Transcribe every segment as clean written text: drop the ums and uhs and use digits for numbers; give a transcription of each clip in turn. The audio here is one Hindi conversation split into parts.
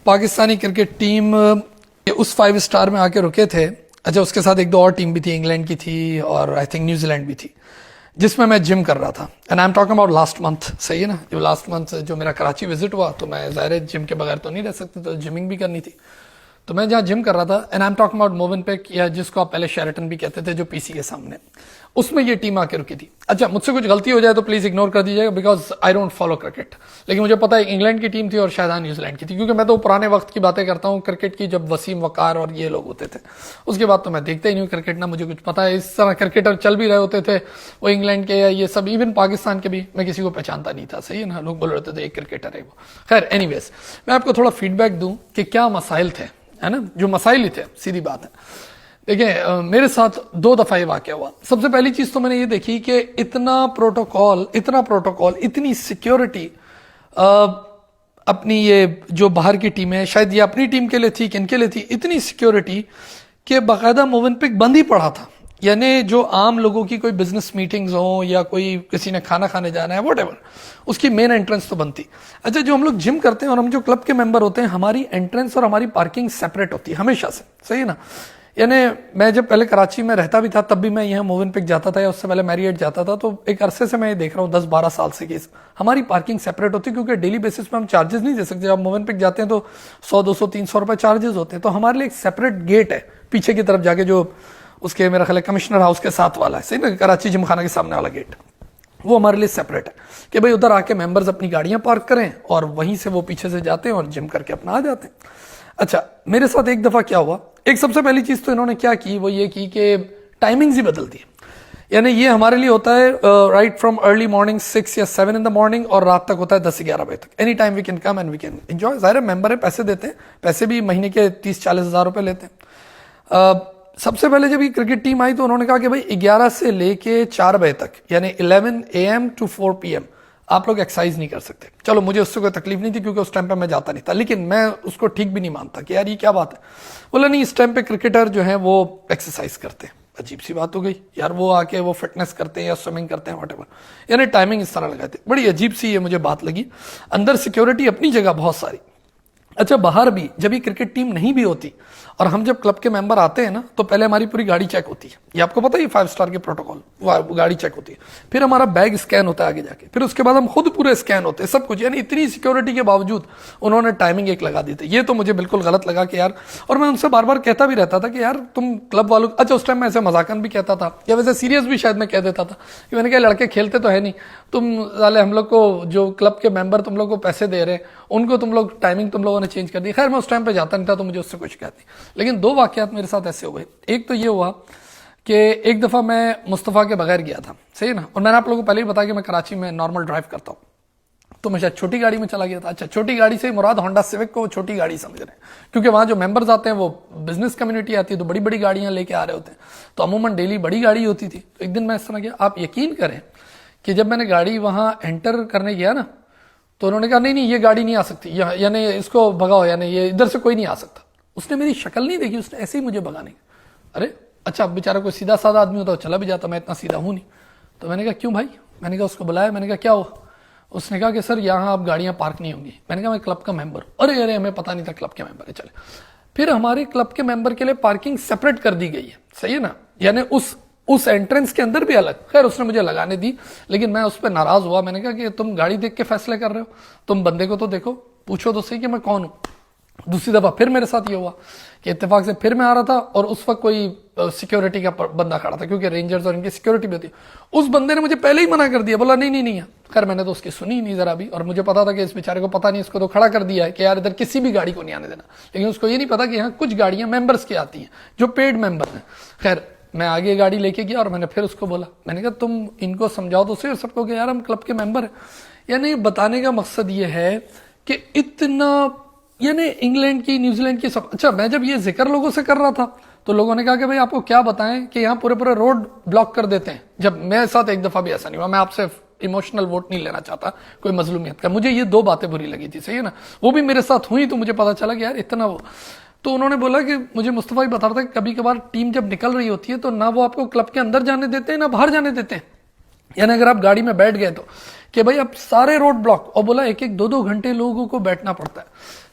पाकिस्तानी क्रिकेट टीम उस 5 स्टार में आके रुके थे। अच्छा, उसके साथ एक दो और टीम भी थी, इंग्लैंड की थी और आई थिंक न्यूजीलैंड भी थी, जिसमें मैं जिम कर रहा था। And I am talking about last month, सही है ना, जो लास्ट मंथ जो मेरा कराची विजिट हुआ, तो मैं ज़ाहिर जिम के बगैर तो नहीं रह सकती, तो जिमिंग भी करनी थी। तो मैं जहाँ जिम कर रहा था, and I am talking about Movenpick, या जिसको आप पहले शेरटन भी कहते थे, जो पीसी के सामने, उसमें ये टीम आके रुकी थी। अच्छा, मुझसे कुछ गलती हो जाए तो प्लीज इग्नोर कर दीजिएगा, because I don't follow cricket. लेकिन मुझे पता है इंग्लैंड की टीम थी और शायद न्यूजीलैंड की थी, क्योंकि मैं तो पुराने वक्त की बातें करता हूँ क्रिकेट की, जब वसीम वकार और ये लोग होते थे। उसके बाद तो मैं देखता ही नहीं हूँ क्रिकेट, ना मुझे कुछ पता है। इस तरह क्रिकेटर चल भी रहे होते थे वो इंग्लैंड के या ये सब, इवन पाकिस्तान के भी, मैं किसी को पहचानता नहीं था, सही है ना। लोग बोल रहे थे एक क्रिकेटर है वो। खैर एनीवेज, मैं आपको थोड़ा फीडबैक दूं कि क्या मसाइल थे, है ना, जो मसाइल ही थे, सीधी बात है। देखिए, मेरे साथ 2 दफा ये वाकया हुआ। सबसे पहली चीज तो मैंने ये देखी कि इतना प्रोटोकॉल, इतनी सिक्योरिटी अपनी ये जो बाहर की टीम है, शायद ये अपनी टीम के लिए थी कि इनके लिए थी, इतनी सिक्योरिटी कि बाकायदा मोवेनपिक बंद ही पड़ा था। यानी जो आम लोगों की कोई बिजनेस मीटिंग्स हो या कोई किसी ने खाना खाने जाना है, व्हाटएवर, उसकी मेन एंट्रेंस तो बंद थी। अच्छा, जो हम लोग जिम करते हैं और हम जो क्लब के मेंबर होते हैं, हमारी एंट्रेंस और हमारी पार्किंग सेपरेट होती है हमेशा से, सही है ना। यानी मैं जब पहले कराची में रहता भी था, तब भी मैं यहाँ मोवेनपिक जाता था या उससे पहले मैरियट जाता था, तो एक अरसे से मैं ये देख रहा हूँ 10-12 साल से कि हमारी पार्किंग सेपरेट होती है, क्योंकि डेली बेसिस पे हम चार्जेस नहीं दे सकते। जब मोवेनपिक जाते हैं तो 100-200-300 रुपए चार्जेस होते हैं, तो हमारे लिए एक सेपरेट गेट है पीछे की तरफ जाके, जो उसके मेरा ख्याल है कमिश्नर हाउस के साथ वाला है, सही ना, कराची जिमखाना के सामने वाला गेट, वो हमारे लिए सेपरेट है कि भाई उधर आके मेंबर्स अपनी गाड़ियां पार्क करें और वहीं से वो पीछे से जाते हैं और जिम करके अपना आ जाते हैं। अच्छा, मेरे साथ एक दफा क्या हुआ, एक सबसे पहली चीज तो इन्होंने क्या की, वो ये की कि टाइमिंग्स ही बदल दी। यानी ये हमारे लिए होता है राइट फ्रॉम अर्ली मॉर्निंग 6 या 7 इन द मॉर्निंग, और रात तक होता है 10-11 बजे तक। Any time we can come and we can enjoy. ज़ाहिर है मेंबर है, पैसे देते हैं, पैसे भी महीने के 30-40 हज़ार रुपए लेते हैं। सबसे पहले जब ये क्रिकेट टीम आई तो उन्होंने कहा कि भाई 11 से लेके 4 बजे तक, यानी 11 AM to 4 PM आप लोग एक्सरसाइज नहीं कर सकते। चलो, मुझे उससे कोई तकलीफ नहीं थी क्योंकि उस टाइम पे मैं जाता नहीं था, लेकिन मैं उसको ठीक भी नहीं मानता कि यार ये क्या बात है। बोला नहीं, इस टाइम पे क्रिकेटर जो है वो एक्सरसाइज करते हैं। अजीब सी बात हो गई यार, वो आके वो फिटनेस करते हैं या स्विमिंग करते हैं, व्हाटएवर, यानी टाइमिंग इस तरह लगाते। बड़ी अजीब सी ये मुझे बात लगी। अंदर सिक्योरिटी अपनी जगह बहुत सारी। अच्छा, बाहर भी जब ये क्रिकेट टीम नहीं भी होती और हम जब क्लब के मेंबर आते हैं ना, तो पहले हमारी पूरी गाड़ी चेक होती है। ये आपको पता है, 5 स्टार के प्रोटोकॉल, वो गाड़ी चेक होती है। फिर हमारा बैग स्कैन होता है आगे जाके, फिर उसके बाद हम खुद पूरे स्कैन होते हैं, सब कुछ। यानी इतनी सिक्योरिटी के बावजूद उन्होंने टाइमिंग एक लगा दी थी। ये तो मुझे बिल्कुल गलत लगा कि यार, और मैं उनसे बार बार कहता भी रहता था कि यार तुम क्लब वालों, अच्छा उस टाइम मैं ऐसे मजाकन भी कहता था या वैसे सीरियस भी शायद मैं कह देता था कि मैंने कहा लड़के खेलते तो है नहीं, तुम साले हम लोग को, जो क्लब के मेंबर तुम लोग को पैसे दे रहे हैं, उनको तुम लोग टाइमिंग तुम लोगों ने चेंज कर दी। खैर मैं उस टाइम पे जाता नहीं था तो मुझे उससे कुछ शिकायत नहीं, लेकिन 2 वाकयात मेरे साथ ऐसे हुए। एक तो ये हुआ कि एक दफा मैं मुस्तफा के बगैर गया था, सही है ना, और मैंने आप लोगों को पहले ही बताया कि मैं कराची में नॉर्मल ड्राइव करता हूँ, तो मैं शायद छोटी गाड़ी में चला गया था। अच्छा, छोटी गाड़ी से मुराद होंडा सिविक को छोटी गाड़ी समझ रहे हैं, क्योंकि वहां जो मेंबर्स आते हैं वो बिजनेस कम्युनिटी आती है, तो बड़ी बड़ी गाड़ियां लेके आ रहे होते हैं, तो अमूमन डेली बड़ी गाड़ी होती थी। तो एक दिन मैं इस तरह गया, आप यकीन करें कि जब मैंने गाड़ी वहां एंटर करने गया ना, तो उन्होंने कहा नहीं ये गाड़ी नहीं आ सकती, यानी इसको भगाओ, यानी ये इधर से कोई नहीं आ सकता। उसने मेरी शक्ल नहीं देखी, उसने ऐसे ही मुझे भगाने। अरे अच्छा, अब बेचारा कोई सीधा साधा आदमी होता तो चला भी जाता, मैं इतना सीधा हूं नहीं। तो मैंने कहा क्यों भाई, मैंने कहा उसको बुलाया, मैंने कहा क्या हुआ। उसने कहा कि सर यहाँ अब गाड़ियां पार्क नहीं होंगी। मैंने कहा मैं क्लब का मेंबर हूं। अरे हमें पता नहीं था क्लब के मेंबर है। चले, फिर हमारे क्लब के मेंबर के लिए पार्किंग सेपरेट कर दी गई है, सही है ना, यानी उस एंट्रेंस के अंदर भी अलग। खैर उसने मुझे लगाने दी, लेकिन मैं उस पर नाराज हुआ। मैंने कहा कि तुम गाड़ी देख के फैसले कर रहे हो, तुम बंदे को तो देखो, पूछो तो सही कि मैं कौन हूं। दूसरी दफा फिर मेरे साथ ये हुआ कि इत्तेफाक से फिर मैं आ रहा था और उस वक्त कोई सिक्योरिटी का बंदा खड़ा था, क्योंकि रेंजर्स और इनकी सिक्योरिटी भी होती है। उस बंदे ने मुझे पहले ही मना कर दिया, बोला नहीं। खैर मैंने तो उसकी सुनी नहीं जरा भी, और मुझे पता था कि इस बेचारे को पता नहीं, इसको तो खड़ा कर दिया है कि यार इधर किसी भी गाड़ी को नहीं आने देना। लेकिन उसको ये नहीं पता कि यहाँ कुछ गाड़ियां मेंबर्स की आती हैं जो पेड मेंबर हैं। खैर मैं आगे गाड़ी लेके गया और मैंने फिर उसको बोला, मैंने कहा तुम इनको समझाओ तो सही सबको कि यार हम क्लब के मेंबर हैं। यानी बताने का मकसद ये है कि इतना, यानी इंग्लैंड की, न्यूजीलैंड की सब। अच्छा, मैं जब ये जिक्र लोगों से कर रहा था तो लोगों ने कहा कि भाई आपको क्या बताएं कि यहाँ पूरे रोड ब्लॉक कर देते हैं। जब मेरे साथ एक दफा भी ऐसा नहीं हुआ, मैं आपसे इमोशनल वोट नहीं लेना चाहता कोई मजलूमियत का, मुझे ये 2 बातें बुरी लगी थी, सही है ना, वो भी मेरे साथ हुई तो मुझे पता चला कि यार इतना वो। तो उन्होंने बोला कि मुझे मुस्तफा ही बता रहा था कि कभी कभार टीम जब निकल रही होती है तो ना वो आपको क्लब के अंदर जाने देते हैं ना बाहर जाने देते हैं। यानी अगर आप गाड़ी में बैठ गए तो कि भाई अब सारे रोड ब्लॉक, और बोला 1-1, 2-2 घंटे लोगों को बैठना पड़ता है।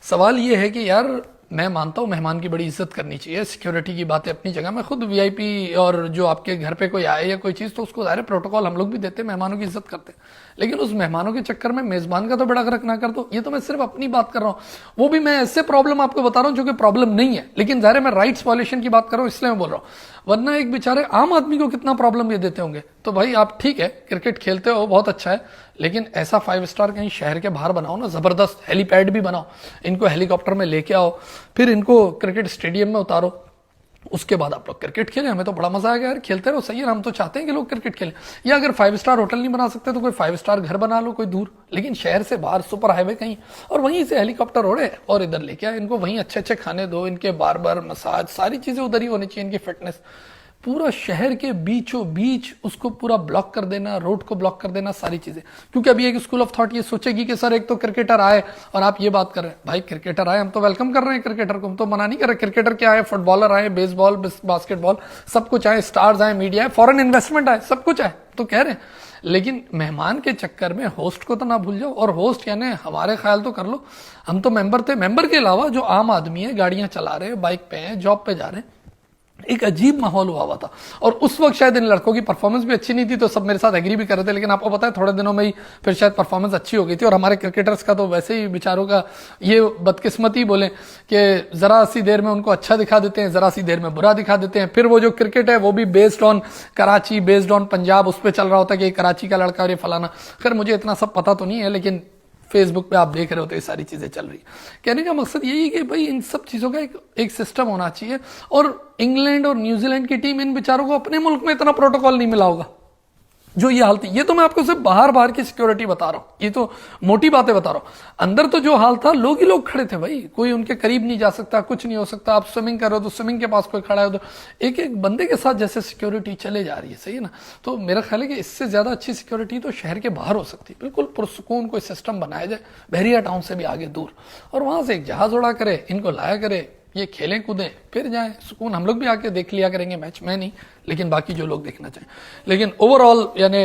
सवाल ये है कि यार मैं मानता हूँ मेहमान की बड़ी इज्जत करनी चाहिए, सिक्योरिटी की बातें अपनी जगह। मैं खुद वीआईपी और जो आपके घर पे कोई आए या कोई चीज़ तो उसको ज़ाहिर प्रोटोकॉल हम लोग भी देते हैं, मेहमानों की इज्जत करते हैं, लेकिन उस मेहमानों के चक्कर में मेज़बान का तो बड़ा गर्क ना कर दो। ये तो मैं सिर्फ अपनी बात कर रहा हूँ, वो भी मैं ऐसे प्रॉब्लम आपको बता रहा हूँ जो कि प्रॉब्लम नहीं है, लेकिन ज़ाहिर मैं राइट्स वॉल्यूशन की बात कर रहा हूँ इसलिए मैं बोल रहा हूँ, वरना एक बेचारे आम आदमी को कितना प्रॉब्लम ये देते होंगे। तो भाई आप ठीक है क्रिकेट खेलते हो बहुत अच्छा है, लेकिन ऐसा 5 स्टार कहीं शहर के बाहर बनाओ ना, जबरदस्त हेलीपैड भी बनाओ, इनको हेलीकॉप्टर में लेके आओ, फिर इनको क्रिकेट स्टेडियम में उतारो, उसके बाद आप लोग क्रिकेट खेलें। हमें तो बड़ा मजा आएगा यार, खेलते रहो, सही है, हम तो चाहते हैं कि लोग क्रिकेट खेलें। या अगर 5 स्टार होटल नहीं बना सकते तो कोई 5 स्टार घर बना लो कोई दूर, लेकिन शहर से बाहर सुपर हाईवे कहीं, और वहीं से हेलीकॉप्टर उड़े और इधर लेके आए इनको, वहीं अच्छे अच्छे खाने दो, इनके बार मसाज सारी चीजें उधर ही होनी चाहिए, इनकी फिटनेस। पूरा शहर के बीचों बीच उसको पूरा ब्लॉक कर देना, रोड को ब्लॉक कर देना, सारी चीजें। क्योंकि अभी एक स्कूल ऑफ थॉट ये सोचेगी कि सर एक तो क्रिकेटर आए और आप ये बात कर रहे हैं। भाई क्रिकेटर आए, हम तो वेलकम कर रहे हैं क्रिकेटर को, हम तो मना नहीं कर रहे। क्रिकेटर क्या आए, फुटबॉलर आए, बेसबॉल बास्केटबॉल सब कुछ आए, स्टार्स आए, मीडिया आए, फॉरेन इन्वेस्टमेंट आए, सब कुछ आए, तो कह रहे हैं। लेकिन मेहमान के चक्कर में होस्ट को तो ना भूल जाओ, और होस्ट यानी हमारे ख्याल तो कर लो, हम तो मेंबर थे, मेंबर के अलावा जो आम आदमी है, गाड़ियां चला रहे हैं, बाइक पे हैं, जॉब पे जा रहे हैं, एक अजीब माहौल हुआ था। और उस वक्त शायद इन लड़कों की परफॉर्मेंस भी अच्छी नहीं थी, तो सब मेरे साथ एग्री भी कर रहे थे, लेकिन आपको पता है थोड़े दिनों में ही फिर शायद परफॉर्मेंस अच्छी हो गई थी। और हमारे क्रिकेटर्स का तो वैसे ही बेचारों का ये बदकिस्मती बोले कि जरा सी देर में उनको अच्छा दिखा देते हैं, जरा सी देर में बुरा दिखा देते हैं। फिर वो जो क्रिकेट है वो भी based on Karachi, based on Punjab, उस पर चल रहा होता है कि कराची का लड़का और ये फलाना। खैर मुझे इतना सब पता तो नहीं है, लेकिन फेसबुक पे आप देख रहे हो तो ये सारी चीजें चल रही है। कहने का मकसद यही है कि भाई इन सब चीजों का एक सिस्टम होना चाहिए। और इंग्लैंड और न्यूजीलैंड की टीम, इन बेचारों को अपने मुल्क में इतना प्रोटोकॉल नहीं मिला होगा जो ये हाल थी। ये तो मैं आपको सिर्फ बाहर की सिक्योरिटी बता रहा हूं, ये तो मोटी बातें बता रहा हूं। अंदर तो जो हाल था, लोग ही लोग खड़े थे भाई, कोई उनके करीब नहीं जा सकता, कुछ नहीं हो सकता। आप स्विमिंग कर रहे हो तो स्विमिंग के पास कोई खड़ा है, तो एक एक बंदे के साथ जैसे सिक्योरिटी चले जा रही है, सही है ना। तो मेरा ख्याल है कि इससे ज्यादा अच्छी सिक्योरिटी तो शहर के बाहर हो सकती है। बिल्कुल पुरसुकून कोई सिस्टम बनाया जाए, बहरिया टाउन से भी आगे दूर, और वहां से एक जहाज उड़ा करे, इनको लाया करे, ये खेलें कूदें, फिर जाएं सुकून। हम लोग भी आके देख लिया करेंगे मैच, मैं नहीं, लेकिन बाकी जो लोग देखना चाहें। लेकिन ओवरऑल यानी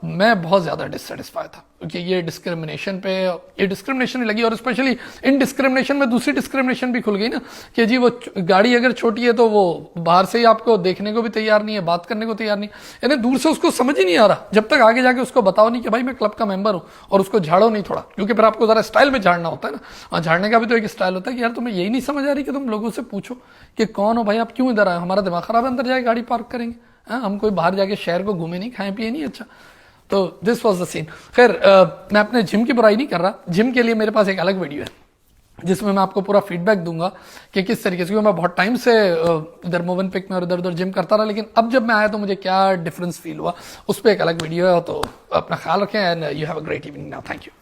मैं बहुत ज्यादा डिससेटिस्फाई था, क्योंकि ये डिस्क्रिमिनेशन पे, ये डिस्क्रिमिनेशन ही लगी। और स्पेशली इन डिस्क्रिमिनेशन में दूसरी डिस्क्रिमिनेशन भी खुल गई ना, कि जी वो गाड़ी अगर छोटी है तो वो बाहर से ही आपको देखने को भी तैयार नहीं है, बात करने को तैयार नहीं, यानी दूर से उसको समझ ही नहीं आ रहा जब तक आगे जाके उसको बताओ नहीं कि भाई मैं क्लब का मेंबर हूं, और उसको झाड़ो नहीं थोड़ा, क्योंकि फिर आपको जरा स्टाइल में झाड़ना होता है ना। और झाड़ने का भी तो एक स्टाइल होता है कि यार तुम्हें यही नहीं समझ आ रही कि तुम लोगों से पूछो कि कौन हो भाई, आप क्यों इधर आए, हमारा दिमाग खराब है, अंदर जाके गाड़ी पार्क करेंगे। हम कोई बाहर जाके शहर को घूमे नहीं, खाए पिए नहीं, अच्छा। तो दिस वाज द सीन। खैर मैं अपने जिम की बुराई नहीं कर रहा, जिम के लिए मेरे पास एक अलग वीडियो है जिसमें मैं आपको पूरा फीडबैक दूंगा कि किस तरीके से, क्योंकि मैं बहुत टाइम से इधर मोवेनपिक में और इधर उधर जिम करता रहा, लेकिन अब जब मैं आया तो मुझे क्या डिफरेंस फील हुआ, उस पर एक अलग वीडियो है। तो अपना ख्याल रखें, and you have a great evening now, thank you.